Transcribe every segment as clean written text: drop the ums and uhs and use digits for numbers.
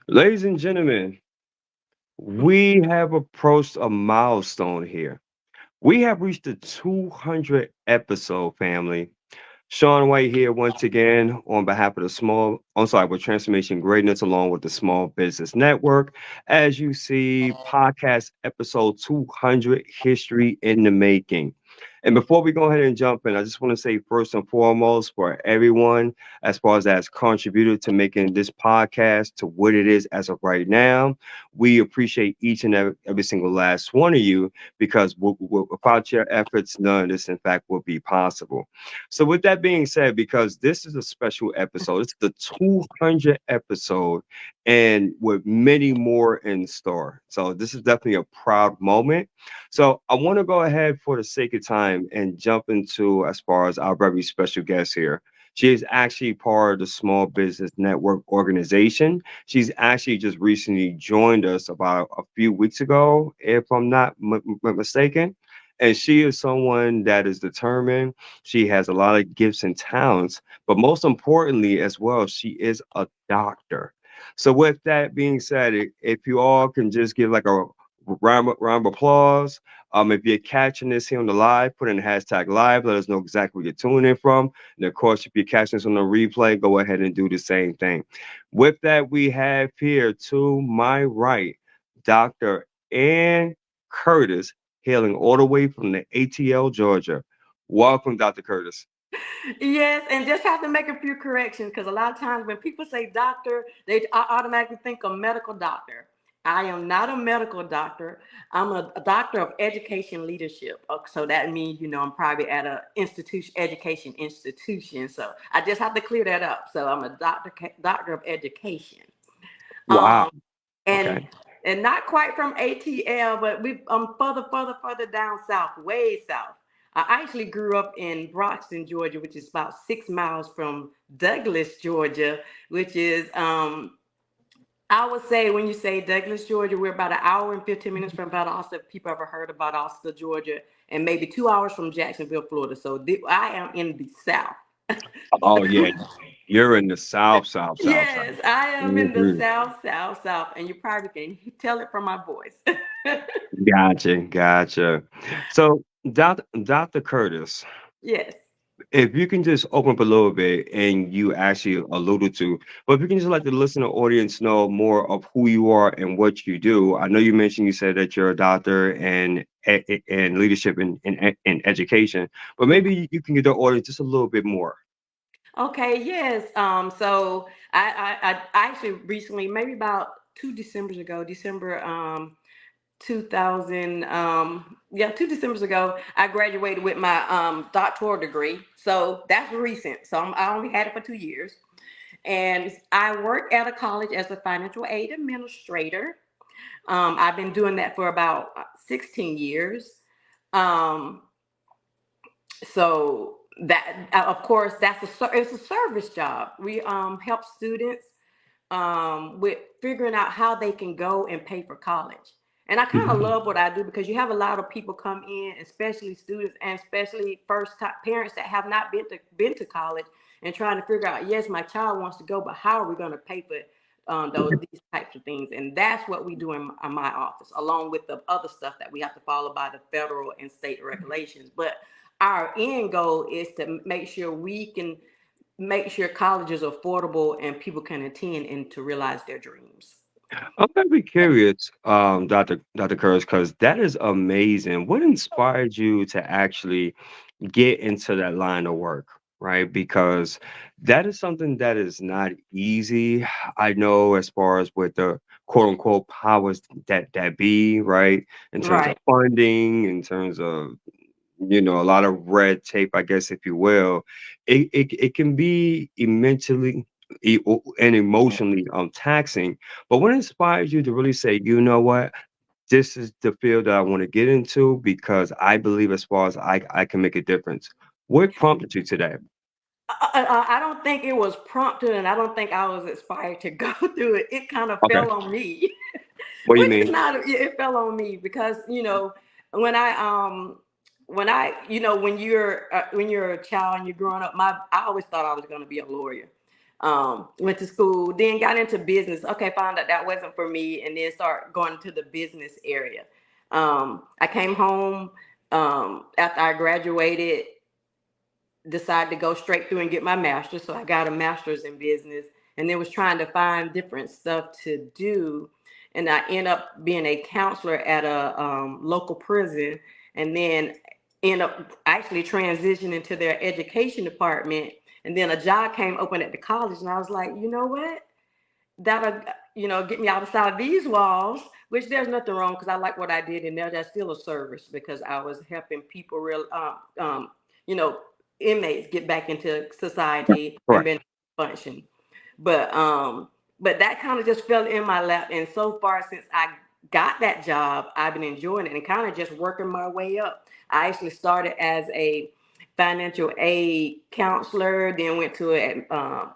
Ladies and gentlemen, we have approached a milestone here. We have reached the 200 episode family. Shawn White here once again on behalf of the with Transformation Greatness along with the Small Business Network. As you see, podcast episode 200, History in the Making. And before we go ahead and jump in, I just want to say first and foremost for everyone as far as that's contributed to making this podcast to what it is as of right now. We appreciate each and every single last one of you because without your efforts, none of this, in fact, would be possible. So, with that being said, because this is a special episode, it's the 200 episode, and with many more in store. So, this is definitely a proud moment. So, I want to go ahead for the sake of time and jump into as far as our very special guest here. She is actually part of the Small Business Network organization. She's actually just recently joined us about a few weeks ago, if I'm not mistaken. And she is someone that is determined. She has a lot of gifts and talents, but most importantly, as well, she is a doctor. So, with that being said, if you all can just give like a round of applause. If you're catching this here on the live, put in the hashtag live. Let us know exactly where you're tuning in from. And of course, if you're catching this on the replay, go ahead and do the same thing. With that, we have here to my right, Dr. Ann Curtis, hailing all the way from the ATL, Georgia. Welcome, Dr. Curtis. Yes, and just have to make a few corrections because a lot of times when people say doctor, they automatically think of medical doctor. I am not a medical doctor. I'm a doctor of education leadership. So that means, I'm probably at a education institution. So I just have to clear that up. So I'm a doctor of education. Wow. Okay. And and not quite from ATL, but we further down south, way south. I actually grew up in Broxton, Georgia, which is about 6 miles from Douglas, Georgia, which is I would say when you say Douglas, Georgia, we're about an hour and 15 minutes from Valdosta. If people ever heard about Valdosta, Georgia, and maybe 2 hours from Jacksonville, Florida. So I am in the South. Oh, yeah. You're in the South side. Yes, I am in the Mhm. South, and you probably can tell it from my voice. Gotcha, gotcha. So, Dr. Curtis, Yes. if you can just open up a little bit, and you actually alluded to, but if you can just let the listener audience know more of who you are and what you do. I know you mentioned you said that you're a doctor and leadership in education, but Mhm. maybe you can get the audience just a little bit more. Okay, yes. So I actually recently, maybe about 2 Decembers ago, December 2000, yeah, 2 Decembers ago, I graduated with my doctoral degree. So that's recent. So I only had it for 2 years. And I work at a college as a financial aid administrator. I've been doing that for about 16 years. Um, so that of course it's a service job. We help students with figuring out how they can go and pay for college. And I kind of Mhm. love what I do because you have a lot of people come in, especially students and especially first time parents that have not been to college and trying to figure out, yes, my child wants to go, but how are we going to pay for these types of things? And that's what we do in my office, along with the other stuff that we have to follow by the federal and state regulations. But our end goal is to make sure we can make sure college is affordable and people can attend and to realize their dreams. I'm very curious, Dr. Curtis, because that is amazing. What inspired you to actually get into that line of work, right? Because that is something that is not easy. I know as far as with the quote unquote powers that be, right? In terms of Right. funding, in terms of a lot of red tape, I guess, if you will, it can be immensely and emotionally taxing. But what inspires you to really say, you know what? This is the field that I want to get into because I believe as far as I can make a difference. What prompted you today? I don't think it was prompted, and I don't think I was inspired to go through it. It kind of Okay. fell on me, What do you which is mean? not. It fell on me because when I when I when you're a child and you're growing up, I always thought I was going to be a lawyer. Went to school, then got into business. Okay, found out that wasn't for me, and then start going to the business area. I came home after I graduated, decided to go straight through and get my master's. So I got a master's in business, and then was trying to find different stuff to do. And I ended up being a counselor at a local prison, and then end up actually transitioning to their education department. And then a job came open at the college, and I was like, you know what? That'll, get me outside these walls, which there's nothing wrong, because I like what I did in there. That's still a service, because I was helping people you know inmates get back into society and Correct. being function. But that kind of just fell in my lap, and so far since I got that job, I've been enjoying it and kind of just working my way up. I actually started as a financial aid counselor, then went to a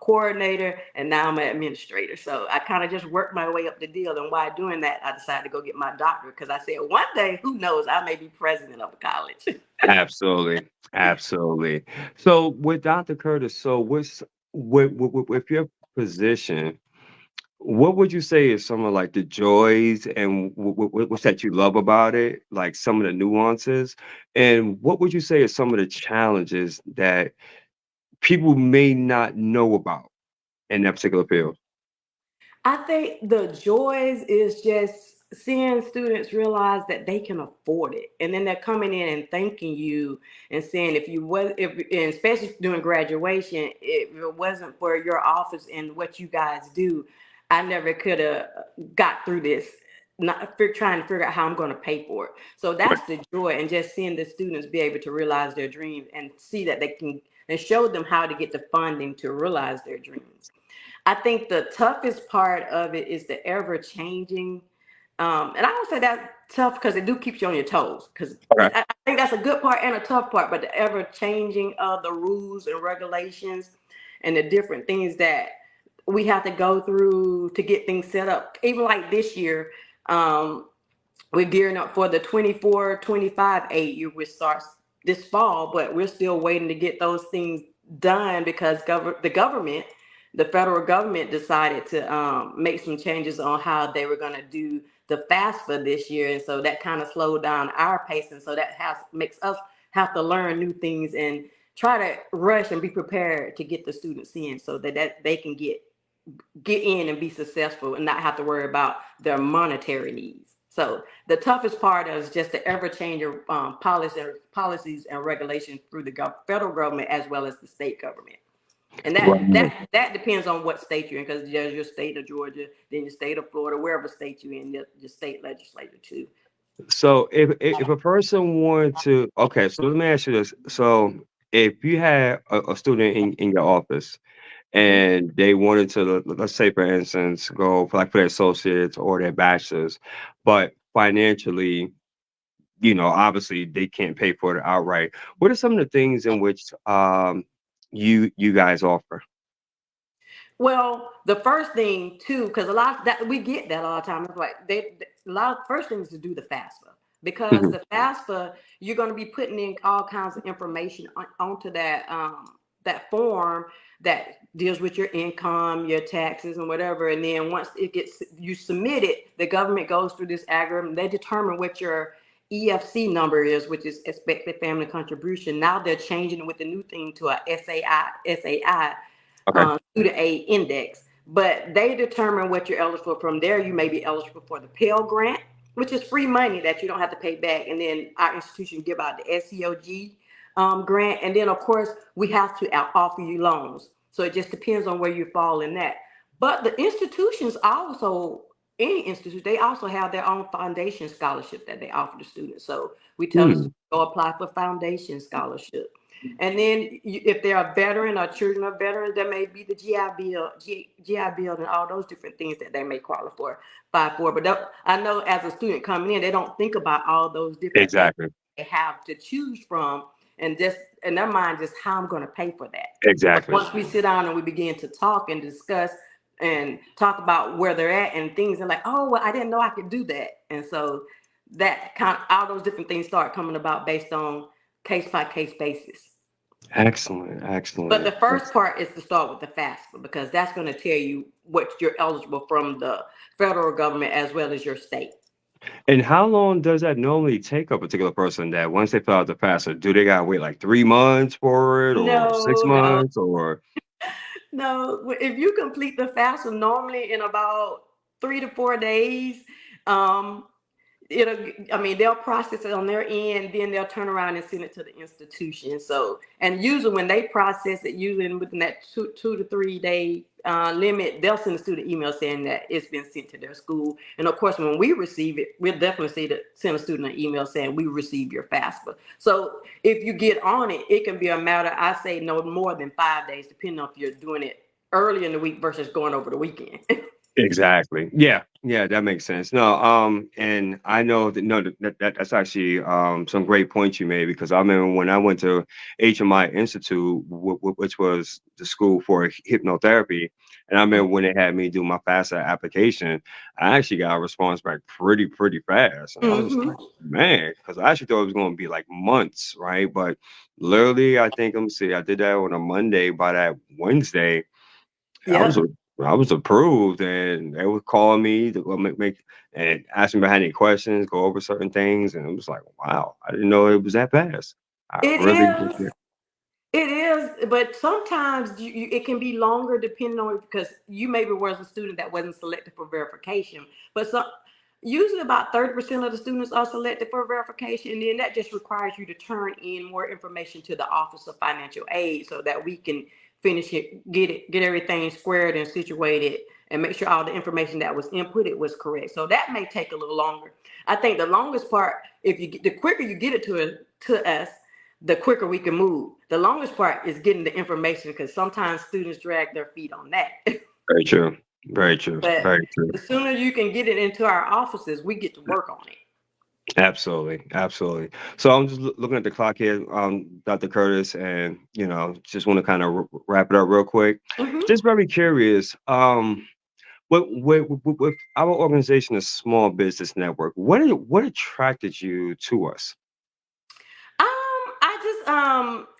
coordinator, and now I'm an administrator. So I kind of just worked my way up the deal. And while doing that, I decided to go get my doctorate, because I said one day, who knows, I may be president of a college. Absolutely. Absolutely. So with Dr. Curtis, so with your position, what would you say is some of like the joys and what's that you love about it? Like some of the nuances, and what would you say is some of the challenges that people may not know about in that particular field? I think the joys is just seeing students realize that they can afford it, and then they're coming in and thanking you and saying, if you was, if and especially during graduation, if it wasn't for your office and what you guys do, I never could have got through this. Not trying to figure out how I'm going to pay for it. So Right. that's the joy, and just seeing the students be able to realize their dreams and see that they can, and show them how to get the funding to realize their dreams. I think the toughest part of it is the ever changing. And I don't say that tough because it do keeps you on your toes. Because Okay. I think that's a good part and a tough part. But the ever changing of the rules and regulations and the different things that we have to go through to get things set up. Even like this year, um, we're gearing up for the 24-25 AU, which starts this fall, but we're still waiting to get those things done, because the federal government decided to make some changes on how they were going to do the FAFSA this year. And so that kind of slowed down our pace. And so that makes us have to learn new things and try to rush and be prepared to get the students in, so that they can get in and be successful and not have to worry about their monetary needs. So the toughest part is just the ever-changing policies and regulations through the federal government as well as the state government. And that Right. that that depends on what state you're in, because there's your state of Georgia, then your state of Florida, wherever state you're in, your state legislature too. So if a person wanted to, okay, so let me ask you this. So if you had a student in your office Mhm. and they wanted to, let's say for instance, go for like for their associates or their bachelors, but financially, obviously they can't pay for it outright. What are some of the things in which you guys offer? Well, the first thing too, because a lot that we get that all the time. It's like a lot of first things to do the FAFSA, because Mhm. the FAFSA, you're going to be putting in all kinds of information onto that form that deals with your income, your taxes, and whatever. And then once it gets you submit it, the government goes through this algorithm. They determine what your EFC number is, which is expected family contribution. Now they're changing it with the new thing to a SAI, Okay. student aid index. But they determine what you're eligible for. From there. You may be eligible for the Pell Grant, which is free money that you don't have to pay back. And then our institution give out the SCOG grant. And then, of course, we have to offer you loans. So it just depends on where you fall in that. But the institutions also, any institution, they also have their own foundation scholarship that they offer the students. So we tell the Hmm. students, go apply for foundation scholarship. And then if they're a veteran or children of veterans, there may be the GI Bill, and all those different things that they may qualify for. But I know as a student coming in, they don't think about all those different things Exactly. they have to choose from, and just in their mind, just how I'm going to pay for that. But Exactly. once we sit down and we begin to talk and discuss and talk about where they're at and things, and like, oh, well, I didn't know I could do that. And so that kind of, all those different things start coming about based on case by case basis. Excellent, But the excellent. first part is to start with the FAFSA because that's going to tell you what you're eligible from the federal government as well as your state. And how long does that normally take a particular person that once they fill out the FAFSA, do they gotta wait like 3 months for it or six No, no, months or no. If you complete the FAFSA normally in about 3 to 4 days, um, it'll, I mean, they'll process it on their end, then they'll turn around and send it to the institution. So, and usually when they process it, usually within that 2 to 3 day limit, they'll send a student email saying that it's been sent to their school. And of course, when we receive it, we'll definitely send a student an email saying we received your FAFSA. So if you get on it, it can be a matter, I say no more than 5 days, depending on if you're doing it early in the week versus going over the weekend. exactly. Yeah, yeah, that makes sense. No, and I know that no, that's actually some great points you made because I remember when I went to HMI Institute, which was the school for hypnotherapy, and I remember when they had me do my FAFSA application, I actually got a response back pretty fast, and I was Hmm. like, man, because I actually thought it was going to be like months, right? But literally, I think let me see, I did that on a Monday. By that Wednesday, I was Yep. I was approved, and they would call me to go make and ask me if I had any questions, go over certain things, and it was like, wow, I didn't know it was that fast. I It really is. It is, but sometimes it can be longer depending on because you maybe was a student that wasn't selected for verification. But usually about 30% of the students are selected for verification, and then that just requires you to turn in more information to the Office of Financial Aid so that we can finish it, get everything squared and situated, and make sure all the information that was inputted was correct. So that may take a little longer. I think the longest part, if you the quicker you get it to us, the quicker we can move. The longest part is getting the information because sometimes students drag their feet on that. very true, very true, But very true. the sooner you can get it into our offices, we get to work on it. Absolutely, absolutely. So I'm just looking at the clock here, Dr. Curtis, and just want to kind of wrap it up real quick. Hmm. Just very curious. With our organization, a small business network, what attracted you to us?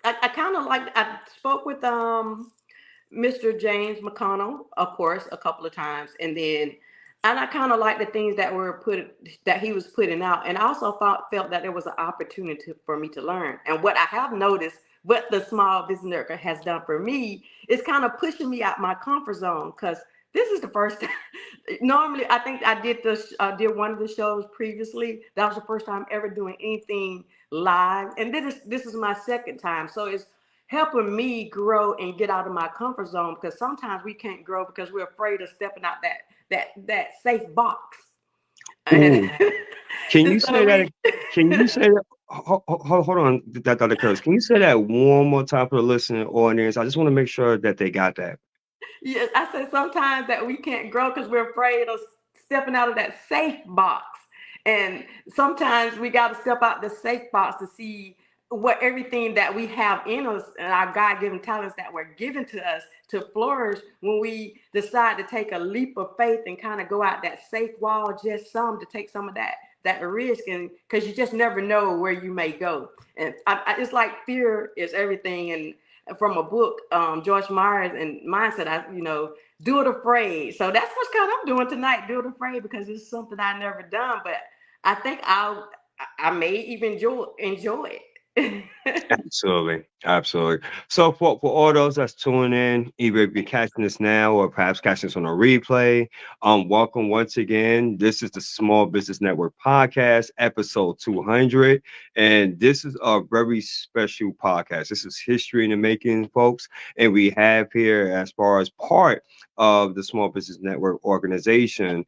I kind of like I spoke with Mr. James McConnell, of course, a couple of times, and I kind of like the things that he was putting out, and I also felt that there was an opportunity for me to learn. And what I have noticed, what the small business network has done for me, is kind of pushing me out my comfort zone because this is the first time. Normally, I think I did one of the shows previously. That was the first time ever doing anything live, and this is my second time, so it's helping me grow and get out of my comfort zone because sometimes we can't grow because we're afraid of stepping out that safe box. And, Ooh, can you and say so that? we Can you say that? Hold on, Dr. Curtis. Can you say that one more time for the listening audience? I just want to make sure that they got that. Yes, I said sometimes that we can't grow because we're afraid of stepping out of that safe box. And sometimes we got to step out the safe box to see what everything that we have in us and our God-given talents that were given to us to flourish when we decide to take a leap of faith and kind of go out that safe wall just some to take some of that risk, and because you just never know where you may go. And it's like fear is everything. And from a book, George Myers and mindset, do it afraid. So that's what's kind of I'm doing tonight, do it afraid, because it's something I never done, but I think I may even enjoy it. Absolutely, absolutely. So for all those that's tuning in, either if you're catching this now or perhaps catching this on a replay, welcome once again. This is the Small Business Network podcast, episode 200, and this is a very special podcast. This is history in the making, folks, and we have here as far as part of the Small Business Network organization,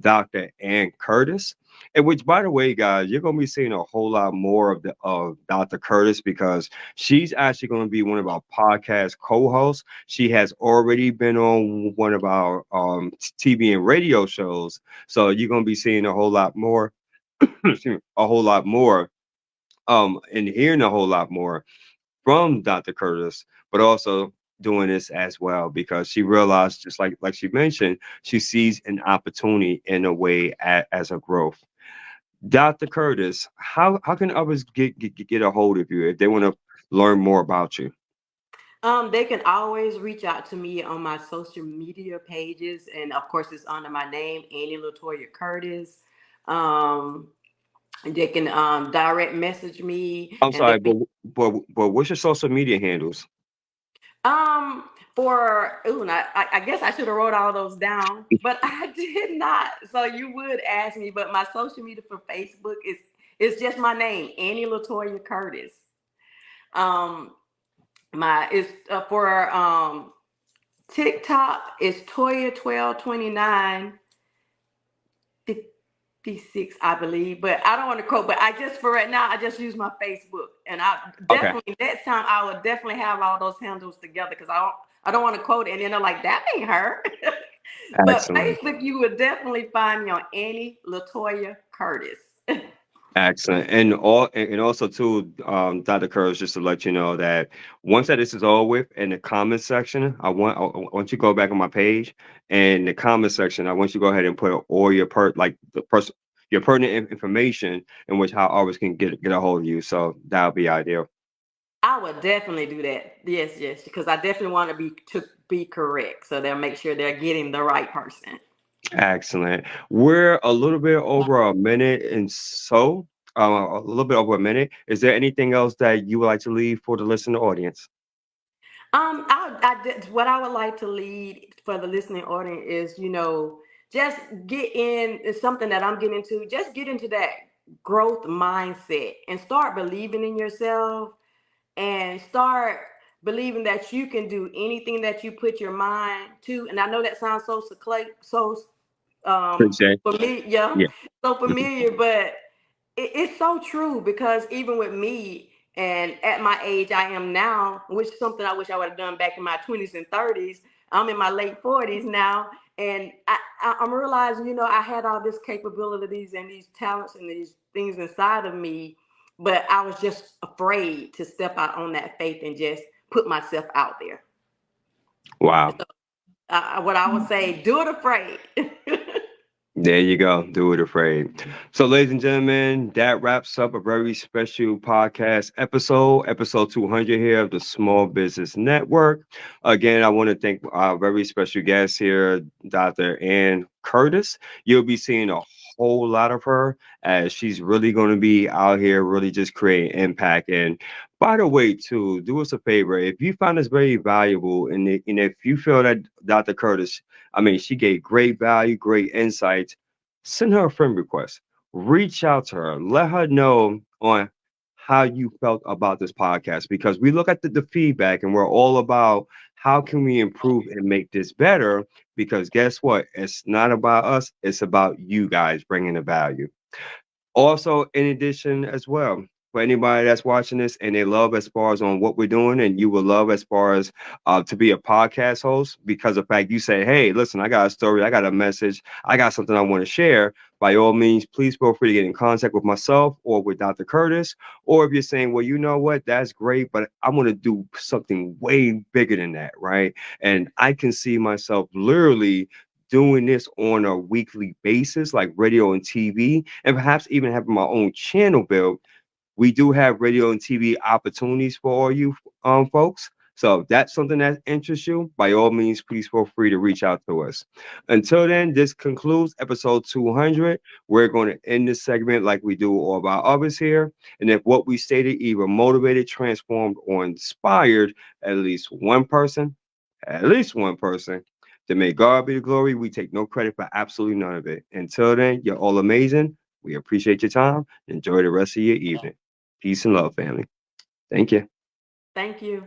Dr. Ann Curtis. And which, by the way, guys, you're gonna be seeing a whole lot more of Dr. Curtis because she's actually going to be one of our podcast co-hosts. She has already been on one of our TV and radio shows, so you're going to be seeing a whole lot more, excuse me, a whole lot more, and hearing a whole lot more from Dr. Curtis, but also doing this as well because she realized, just like she mentioned, she sees an opportunity in a way as a growth. Dr. Curtis, how can others get a hold of you if they want to learn more about you? They can always reach out to me on my social media pages, and of course, it's under my name, Annie Latoya Curtis. Um, they can direct message me I'm and let sorry, me. but what's your social media handles? Um, for ooh, and I guess I should have wrote all those down, but I did not. So you would ask me, but my social media for Facebook is it's just my name, Annie Latoya Curtis. Um, my is for TikTok is Toya 1229 56, I believe, but I don't want to quote. But I just for right now, I just use my Facebook, and I Okay, definitely next time I will definitely have all those handles together because I don't want to quote it, and then they're like that ain't her. But excellent. Facebook, you would definitely find me on Annie Latoya Curtis. Excellent. And also too, Dr. Curtis, just to let you know that once that this is all with in the comment section, I want you to go back on my page and the comment section, I want you to go ahead and put all your like the person your pertinent information in which how others can get a hold of you. So that'll be ideal. I would definitely do that. Yes, yes, because I definitely want to be correct, so they'll make sure they're getting the right person. Excellent. We're a little bit over a minute and so a little bit over a minute. Is there anything else that you would like to leave for the listening audience? What I would like to lead for the listening audience is, just get in. It's something that I'm getting into. Just get into that growth mindset and start believing in yourself and start believing that you can do anything that you put your mind to. And I know that sounds so um Appreciate. familiar, yeah, Yeah. so Mhm. familiar, but it's so true because even with me and at my age I am now, which is something I wish I would have done back in my 20s and 30s. I'm in my late 40s now, and I'm realizing, I had all these capabilities and these talents and these things inside of me, but I was just afraid to step out on that faith and just put myself out there. Wow. So, what I would say, do it afraid. There you go. Do it afraid. So, ladies and gentlemen, that wraps up a very special podcast episode 200 here of the Small Business Network. Again, I want to thank our very special guest here, Dr. Ann Curtis. You'll be seeing a whole lot of her as she's really going to be out here, really just creating impact. And by the way, too, do us a favor. If you find this very valuable and if you feel that Dr. Curtis, I mean, she gave great value, great insights. Send her a friend request. Reach out to her. Let her know on how you felt about this podcast because we look at the feedback and we're all about how can we improve and make this better because guess what? It's not about us. It's about you guys bringing the value. Also, in addition, as well, for anybody that's watching this and they love as far as on what we're doing, and you will love as far as to be a podcast host because of the fact you say, "Hey, listen, I got a story, I got a message, I got something I want to share." By all means, please feel free to get in contact with myself or with Dr. Curtis. Or if you're saying, "Well, you know what, that's great, but I want to do something way bigger than that, right?" And I can see myself literally doing this on a weekly basis, like radio and TV, and perhaps even having my own channel built. We do have radio and TV opportunities for all you folks. So if that's something that interests you, by all means, please feel free to reach out to us. Until then, this concludes episode 200. We're going to end this segment like we do all of our others here. And if what we stated either motivated, transformed, or inspired at least one person, then may God be the glory. We take no credit for absolutely none of it. Until then, you're all amazing. We appreciate your time. Enjoy the rest of your evening. Peace and love, family. Thank you. Thank you.